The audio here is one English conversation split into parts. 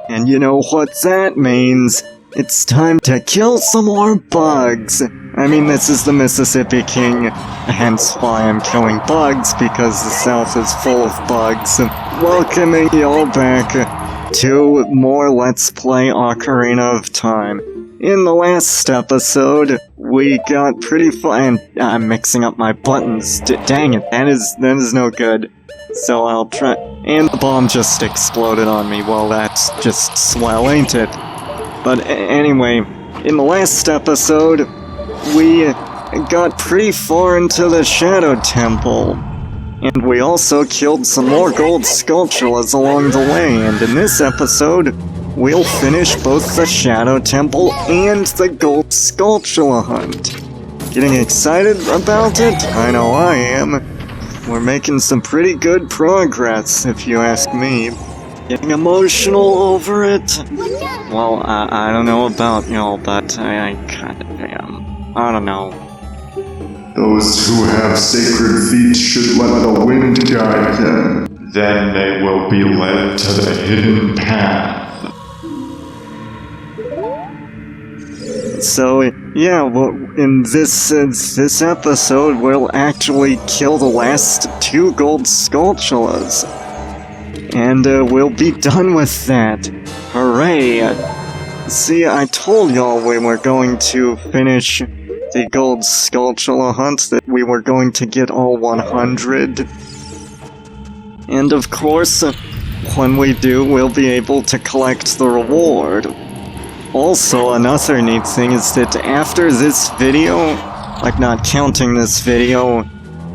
And you know what that means? It's time to kill some more bugs! I mean, this is the Mississippi King, hence why I'm killing bugs, because the South is full of bugs. Welcoming y'all back to more Let's Play Ocarina of Time. In the last episode, we got pretty far, and I'm mixing up my buttons. Dang it, that is no good. So I'll try, and the bomb just exploded on me. Well, that's just swell, ain't it? But anyway, in the last episode, we got pretty far into the Shadow Temple. And we also killed some more Gold Skulltulas along the way, and in this episode, we'll finish both the Shadow Temple and the Gold Skulltula hunt. Getting excited about it? I know I am. We're making some pretty good progress, if you ask me. Getting emotional over it? Well, I don't know about y'all, but I kinda am. I don't know. Those who have sacred feet should let the wind guide them. Then they will be led to the hidden path. So, yeah, well, in this episode, we'll actually kill the last 2 Gold Skulltulas. And we'll be done with that. Hooray! See, I told y'all we were going to finish the Gold Skulltula hunt, that we were going to get all 100. And of course, when we do, we'll be able to collect the reward. Also, another neat thing is that after this video, like not counting this video,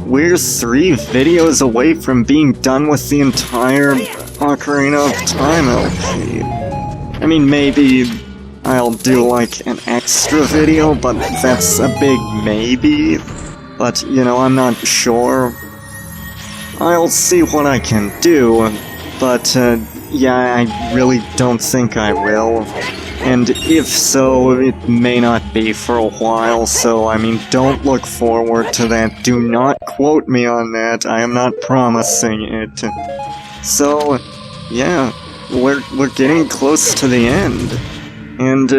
we're 3 videos away from being done with the entire Ocarina of Time LP. I mean, maybe I'll do like an extra video, but that's a big maybe. But, you know, I'm not sure. I'll see what I can do, but yeah, I really don't think I will. And if so, it may not be for a while, so I mean, don't look forward to that. Do not quote me on that. I am not promising it. So, yeah, we're getting close to the end. And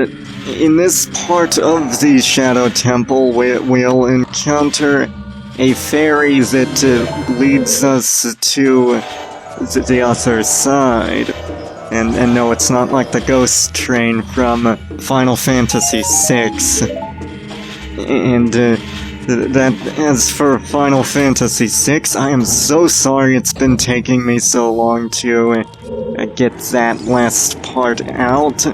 in this part of the Shadow Temple, we'll encounter a fairy that leads us to the other side. And no, it's not like the ghost train from Final Fantasy VI. And that, as for Final Fantasy VI, I am so sorry it's been taking me so long to get that last part out.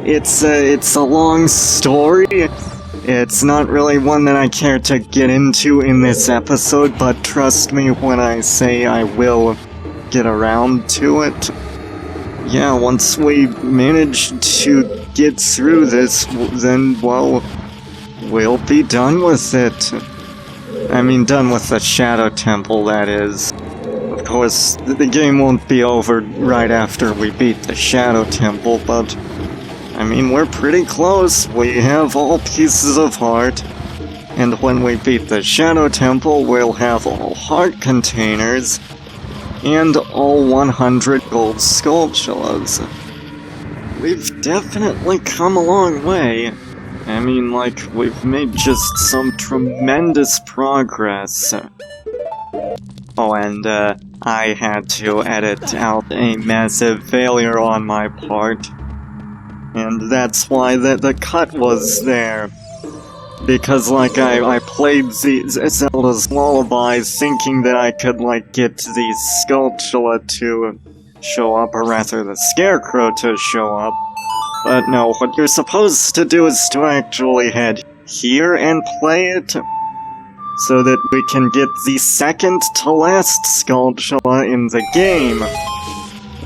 It's a long story. It's not really one that I care to get into in this episode, but trust me when I say I will get around to it. Yeah, once we manage to get through this, then, well, we'll be done with it. I mean, done with the Shadow Temple, that is. Of course, the game won't be over right after we beat the Shadow Temple, but, I mean, we're pretty close. We have all pieces of heart. And when we beat the Shadow Temple, we'll have all heart containers. And all 100 Gold Skulltulas. We've definitely come a long way. I mean, like, we've made just some tremendous progress. Oh, and, I had to edit out a massive failure on my part. And that's why the cut was there. Because, like, I played Zelda's Lullaby thinking that I could, like, get the Skulltula to show up, or rather the Scarecrow to show up. But no, what you're supposed to do is to actually head here and play it, so that we can get the second to last Skulltula in the game.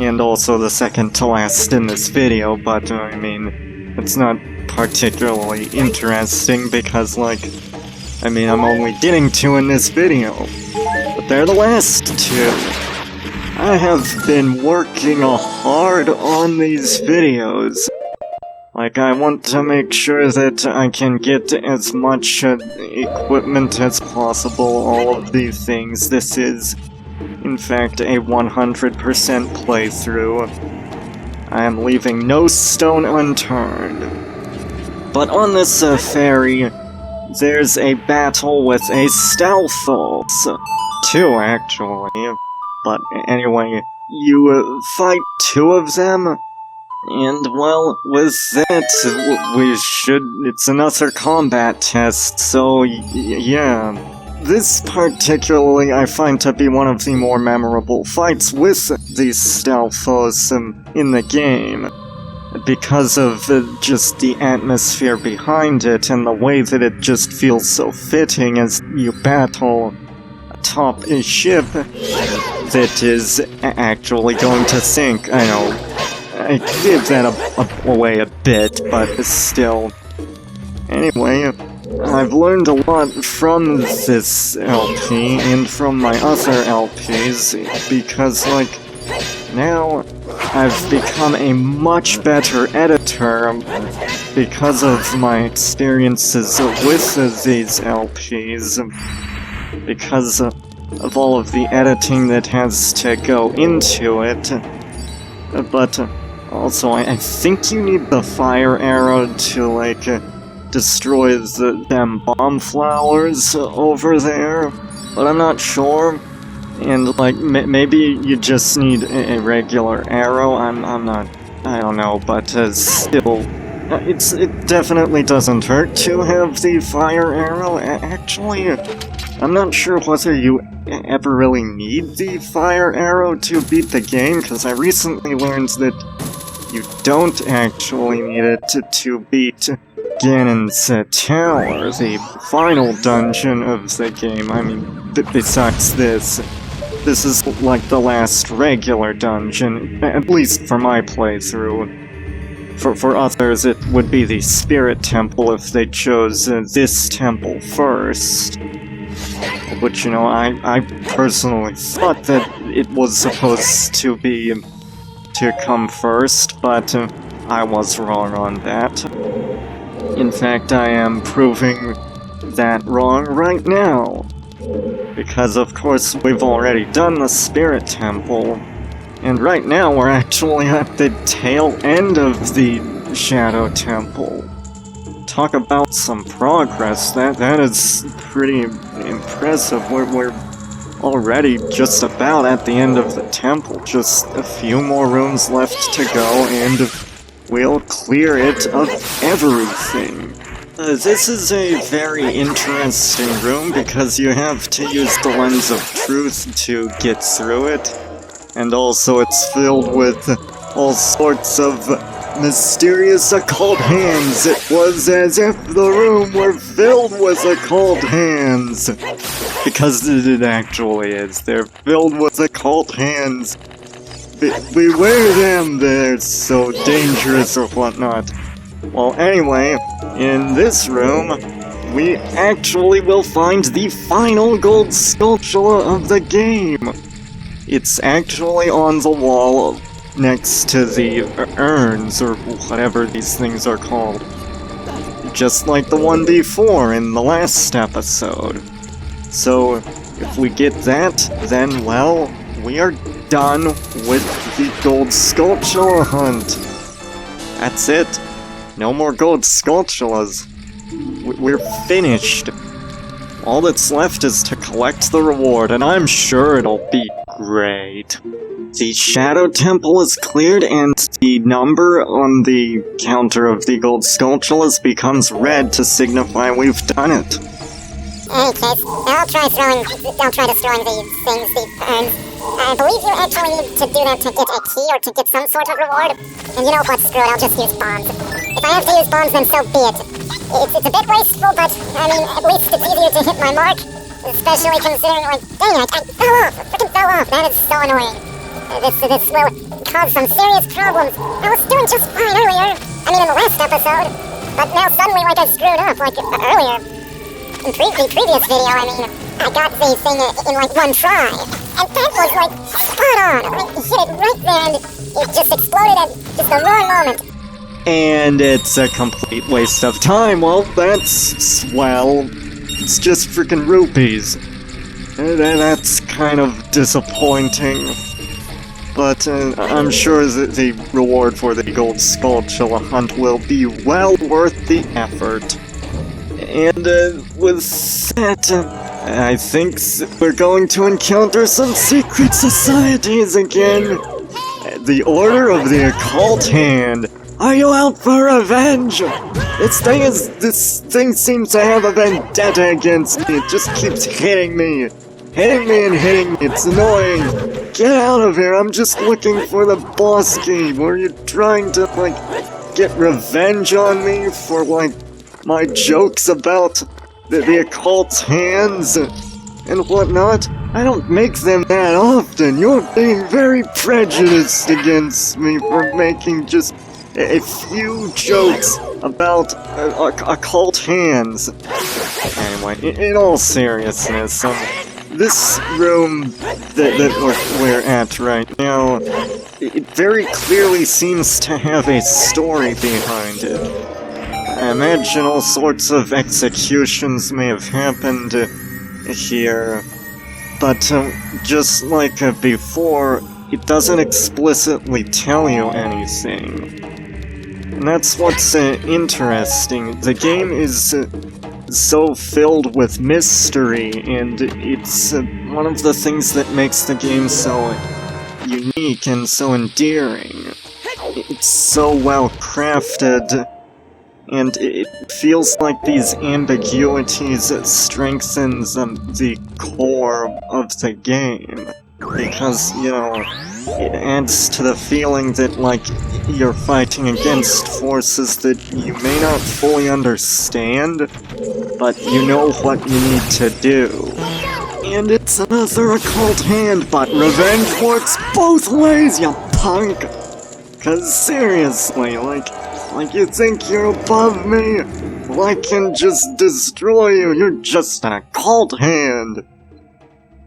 And also the second to last in this video, but, I mean, it's not particularly interesting because, like, I mean, I'm only getting 2 in this video, but they're the last 2. I have been working hard on these videos. Like, I want to make sure that I can get as much equipment as possible, all of these things. This is, in fact, a 100% playthrough. I am leaving no stone unturned. But on this ferry, there's a battle with a Stalfos. Two, actually. But anyway, you fight two of them, and well, with that, it's another combat test, so yeah. This particularly I find to be one of the more memorable fights with these Stalfos in the game, because of just the atmosphere behind it and the way that it just feels so fitting as you battle atop a ship that is actually going to sink. I know, I give that away a bit, but still. Anyway, I've learned a lot from this LP and from my other LPs, because, like, now I've become a much better editor because of my experiences with these LPs, because of all of the editing that has to go into it. But also, I think you need the fire arrow to, like, destroy them bomb flowers over there, but I'm not sure. And, like, maybe you just need a regular arrow. I don't know, but still, it definitely doesn't hurt to have the fire arrow. Actually, I'm not sure whether you ever really need the fire arrow to beat the game, because I recently learned that you don't actually need it to beat Ganon's Tower, the final dungeon of the game. I mean, besides this is like the last regular dungeon, at least for my playthrough. For others, it would be the Spirit Temple if they chose this temple first. Which, you know, I personally thought that it was supposed to come first, but I was wrong on that. In fact, I am proving that wrong right now. Because, of course, we've already done the Spirit Temple, and right now we're actually at the tail end of the Shadow Temple. Talk about some progress, that is pretty impressive. We're already just about at the end of the temple, just a few more rooms left to go, and we'll clear it of everything. This is a very interesting room because you have to use the Lens of Truth to get through it, and also it's filled with all sorts of mysterious occult hands. It was as if the room were filled with occult hands. Because it actually is. They're filled with occult hands. Beware them, they're so dangerous or whatnot. Well, anyway, in this room, we actually will find the final Gold Skulltula of the game. It's actually on the wall next to the urns, or whatever these things are called. Just like the one before in the last episode. So, if we get that, then, well, we are done with the Gold Skulltula hunt. That's it. No more Gold Skulltulas. We're finished. All that's left is to collect the reward, and I'm sure it'll be great. The Shadow Temple is cleared, and the number on the counter of the Gold Skulltulas becomes red to signify we've done it. In any case, I'll try destroying these things, the urns. I believe you actually need to do that to get a key or to get some sort of reward. And you know what, screw it, I'll just use bombs. If I have to use bombs, then so be it. It's a bit wasteful, but, I mean, at least it's easier to hit my mark. Especially considering, like, dang it, I fell off! I freaking fell off! That is so annoying. This will cause some serious problems. I was doing just fine earlier. I mean, in the last episode. But now suddenly, like, I screwed up, like, earlier. In the previous video, I mean, I got the thing in, like, one try. And that was, like, spot on. I hit it right there, and it just exploded at just the wrong moment. And it's a complete waste of time. Well, that's swell. It's just freaking rupees. That's kind of disappointing. But I'm sure that the reward for the Gold Skulltula hunt will be well worth the effort. And with that, I think we're going to encounter some secret societies again. The Order of the Occult Hand. Are you out for revenge? This thing seems to have a vendetta against me. It just keeps hitting me. Hitting me and hitting me. It's annoying. Get out of here. I'm just looking for the boss key. Were you trying to, like, get revenge on me for, like, my jokes about the occult hands and whatnot? I don't make them that often. You're being very prejudiced against me for making just a few jokes about occult hands. Anyway, in all seriousness, this room that we're at right now, it very clearly seems to have a story behind it. I imagine all sorts of executions may have happened here, but just like before, it doesn't explicitly tell you anything. And that's what's interesting. The game is so filled with mystery, and it's one of the things that makes the game so unique and so endearing. It's so well crafted, and it feels like these ambiguities strengthens the core of the game. Because, you know, it adds to the feeling that, like, you're fighting against forces that you may not fully understand, but you know what you need to do. And it's another occult hand, but revenge works both ways, you punk! 'Cause seriously, like you think you're above me? Well, I can just destroy you, you're just an occult hand!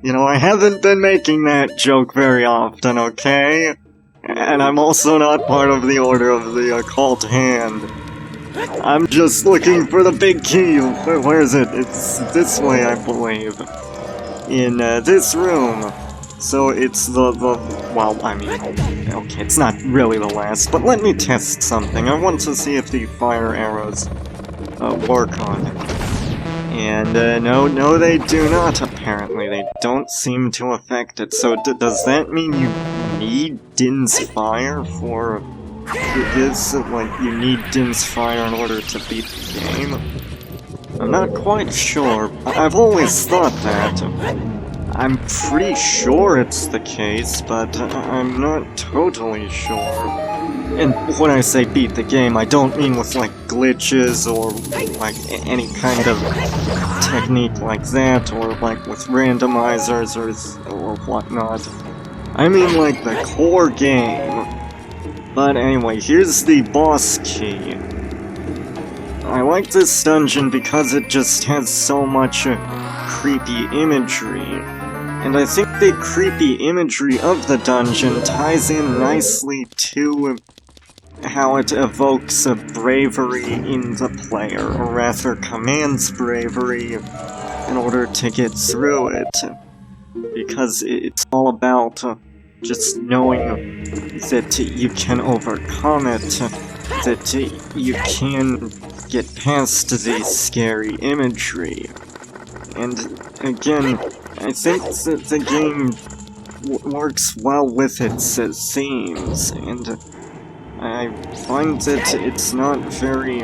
You know, I haven't been making that joke very often, okay? And I'm also not part of the Order of the Occult Hand. I'm just looking for the big key. Where is it? It's this way, I believe. In this room. So it's well, I mean, okay, it's not really the last, but let me test something. I want to see if the fire arrows work on it. And, no, they do not, apparently. They don't seem to affect it. So, does that mean you need Din's Fire for this? Like, you need Din's Fire in order to beat the game? I'm not quite sure. I've always thought that. I'm pretty sure it's the case, but I'm not totally sure. And when I say beat the game, I don't mean with, like, glitches or, like, any kind of technique like that, or, like, with randomizers or whatnot. I mean, like, the core game. But anyway, here's the boss key. I like this dungeon because it just has so much creepy imagery. And I think the creepy imagery of the dungeon ties in nicely to how it evokes a bravery in the player, or rather commands bravery in order to get through it. Because it's all about just knowing that you can overcome it, that you can get past the scary imagery. And again, I think that the game works well with its themes, and I find that it's not very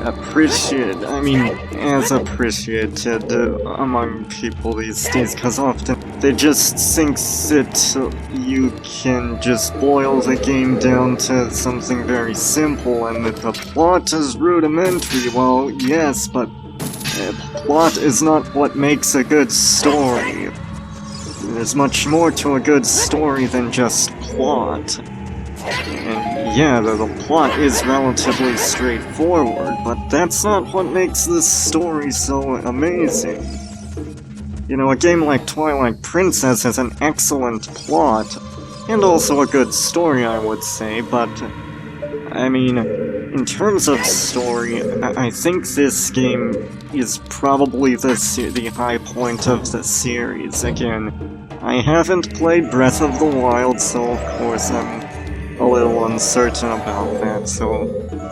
appreciated, as appreciated among people these days, because often they just think that you can just boil the game down to something very simple, and that the plot is rudimentary. Well, yes, but plot is not what makes a good story. There's much more to a good story than just plot. And yeah, the plot is relatively straightforward, but that's not what makes this story so amazing. You know, a game like Twilight Princess has an excellent plot, and also a good story, I would say, but I mean, in terms of story, I think this game is probably the high point of the series. Again, I haven't played Breath of the Wild, so of course I'm a little uncertain about that, so...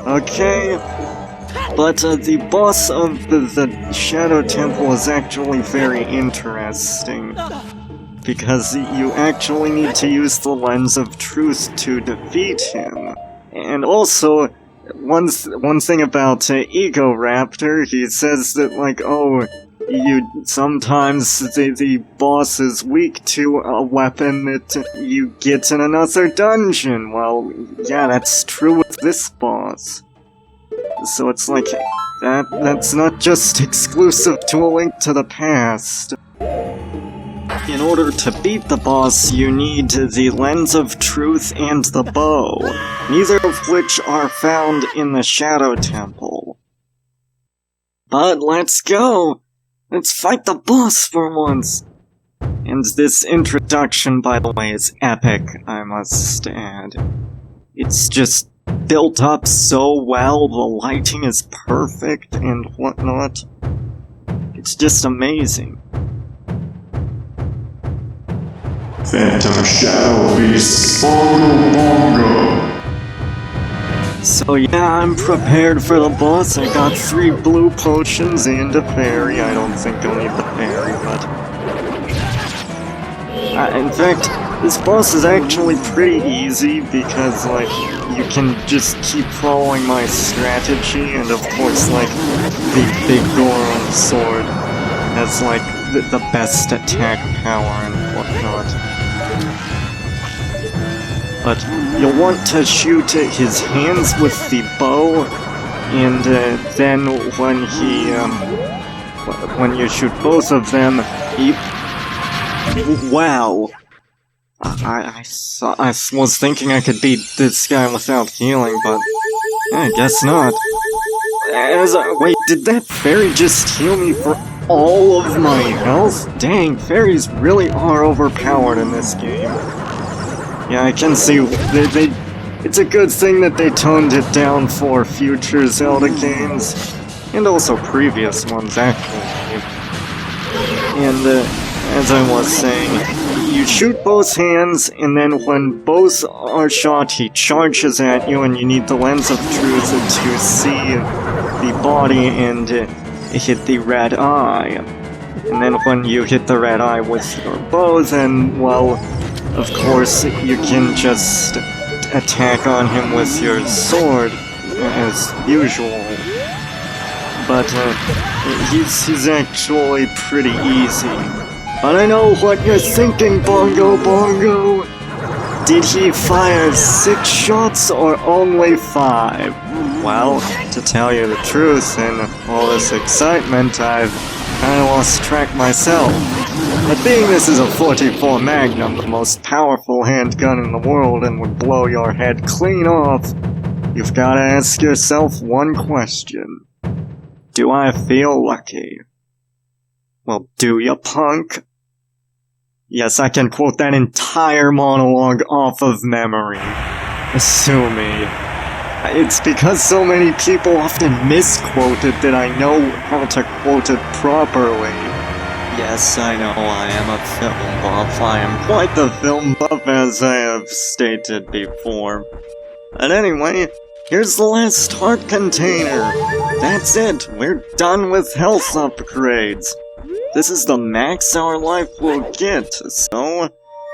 Okay... But the boss of the Shadow Temple is actually very interesting. Because you actually need to use the Lens of Truth to defeat him. And also, one thing about Ego Raptor, he says that, like, oh, sometimes the boss is weak to a weapon that you get in another dungeon. Well, yeah, that's true with this boss. So it's like, that's not just exclusive to A Link to the Past. In order to beat the boss, you need the Lens of Truth and the bow, neither of which are found in the Shadow Temple. But let's go! Let's fight the boss for once! And this introduction, by the way, is epic, I must add. It's just built up so well, the lighting is perfect and whatnot. It's just amazing. Phantom Shadow Beast Bongo Bongo! So yeah, I'm prepared for the boss. I got 3 blue potions and a fairy. I don't think I'll need the fairy, but... in fact, this boss is actually pretty easy because, like, you can just keep following my strategy, and of course, like, the big Goron sword has, like, the best attack power and whatnot. But you'll want to shoot his hands with the bow, and then when you shoot both of them, wow! I was thinking I could beat this guy without healing, but I guess not. Wait, did that fairy just heal me for all of my health? Dang, fairies really are overpowered in this game. Yeah, I can see it's a good thing that they toned it down for future Zelda games, and also previous ones, actually. And, as I was saying, you shoot both hands, and then when both are shot, he charges at you, and you need the Lens of Truth to see the body and hit the red eye. And then when you hit the red eye with your bow, then, well, of course, you can just attack on him with your sword, as usual. But, he's actually pretty easy. But I know what you're thinking, Bongo Bongo! Did he fire 6 shots or only 5? Well, to tell you the truth, in all this excitement, I've kinda lost track myself. But being this is a 44 Magnum, the most powerful handgun in the world and would blow your head clean off, you've gotta ask yourself one question. Do I feel lucky? Well, do ya, punk? Yes, I can quote that entire monologue off of memory. Sue me. It's because so many people often misquote it that I know how to quote it properly. Yes, I know I am a film buff. I am quite the film buff, as I have stated before. But anyway, here's the last heart container. That's it. We're done with health upgrades. This is the max our life will get, so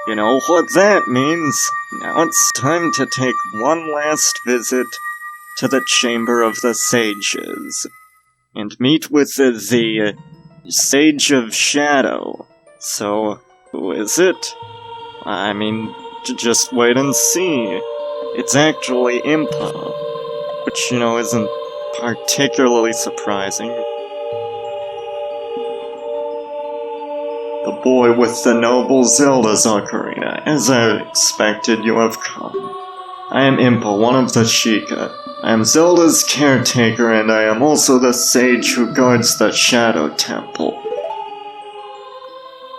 you know what that means. Now it's time to take one last visit to the Chamber of the Sages, and meet with the Sage of Shadow. So, who is it? I mean, just wait and see. It's actually Impa, which, you know, isn't particularly surprising. The boy with the noble Zelda's Ocarina. As I expected, you have come. I am Impa, one of the Sheikah. I am Zelda's caretaker, and I am also the sage who guards the Shadow Temple.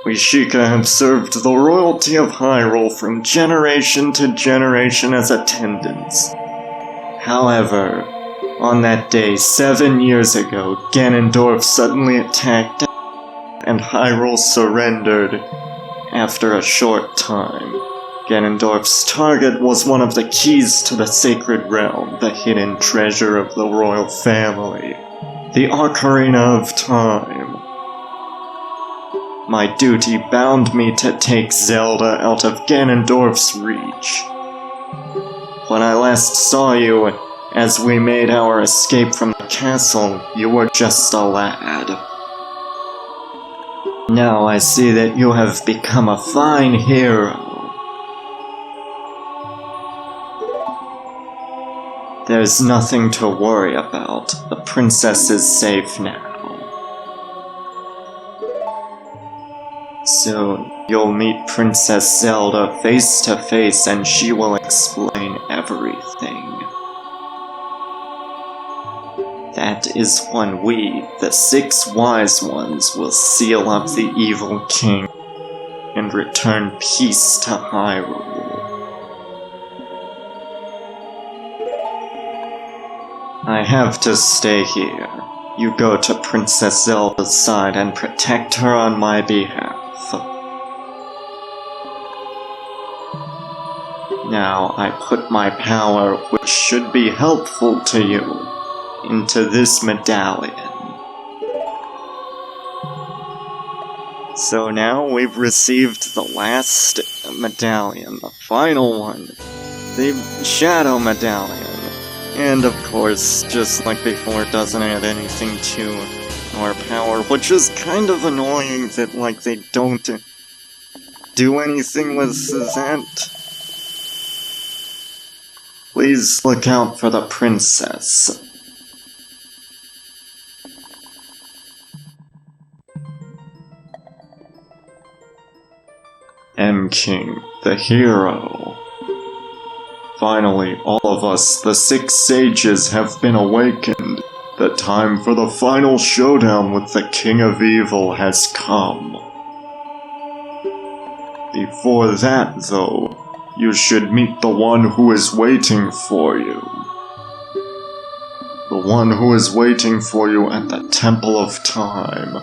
We Sheikah have served the royalty of Hyrule from generation to generation as attendants. However, on that day 7 years ago, Ganondorf suddenly attacked and Hyrule surrendered, After a short time, Ganondorf's target was one of the keys to the Sacred Realm, the hidden treasure of the royal family, the Ocarina of Time. My duty bound me to take Zelda out of Ganondorf's reach. When I last saw you, as we made our escape from the castle, you were just a lad. Now I see that you have become a fine hero. There's nothing to worry about. The princess is safe now. Soon, you'll meet Princess Zelda face to face and she will explain everything. That is when we, the 6 wise ones, will seal up the evil king and return peace to Hyrule. I have to stay here. You go to Princess Zelda's side and protect her on my behalf. Now I put my power, which should be helpful to you, into this medallion. So now we've received the last medallion, the final one, the Shadow Medallion. And of course, just like before, it doesn't add anything to our power, which is kind of annoying that, like, they don't do anything with that. Please look out for the princess. M-King, the hero. Finally, all of us, the 6 sages, have been awakened. The time for the final showdown with the King of Evil has come. Before that, though, you should meet the one who is waiting for you. The one who is waiting for you at the Temple of Time.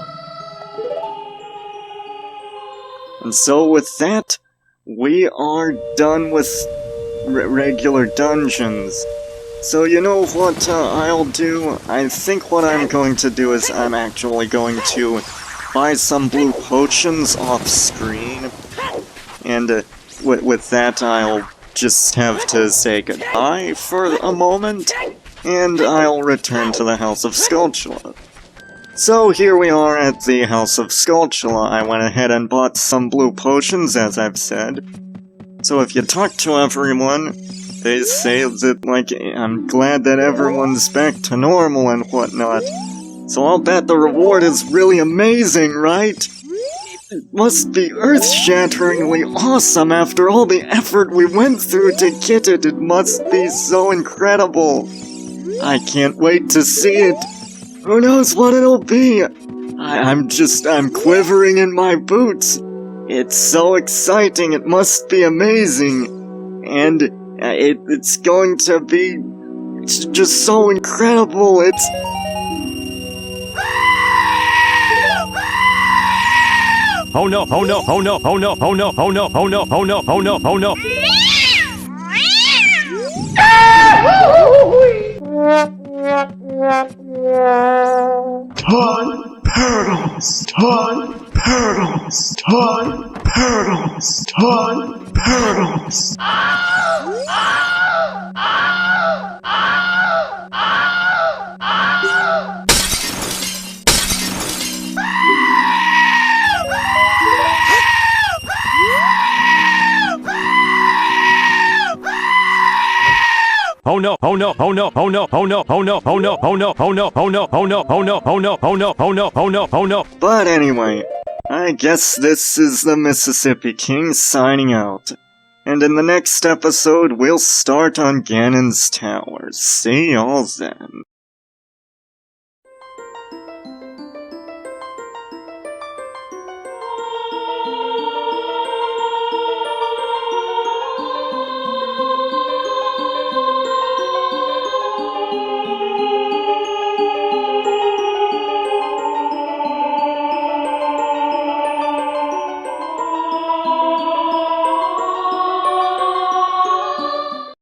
And so with that, we are done with regular dungeons. So you know what I'll do? I think what I'm going to do is I'm actually going to buy some blue potions off screen. And with that, I'll just have to say goodbye for a moment, and I'll return to the House of Skulltula. So here we are at the House of Skulltula. I went ahead and bought some blue potions, as I've said. So if you talk to everyone, they say that, like, I'm glad that everyone's back to normal and whatnot. So I'll bet the reward is really amazing, right? It must be earth-shatteringly awesome after all the effort we went through to get it. It must be so incredible. I can't wait to see it. Who knows what it'll be? I'm quivering in my boots. It's so exciting, it must be amazing. And it's going to be just so incredible. Oh no, oh no, oh no, oh no, oh no, oh no, oh no, oh no, oh no, oh no. Time paradox, time paradox, time paradox, time paradox. Oh no, oh no, oh no, oh no, oh no, oh no, oh no, oh no, oh no, oh no, oh no, oh no, oh no, oh no, oh no, oh no, oh no. But anyway, I guess this is the Mississippi King signing out. And in the next episode, we'll start on Ganon's Tower. See y'all then.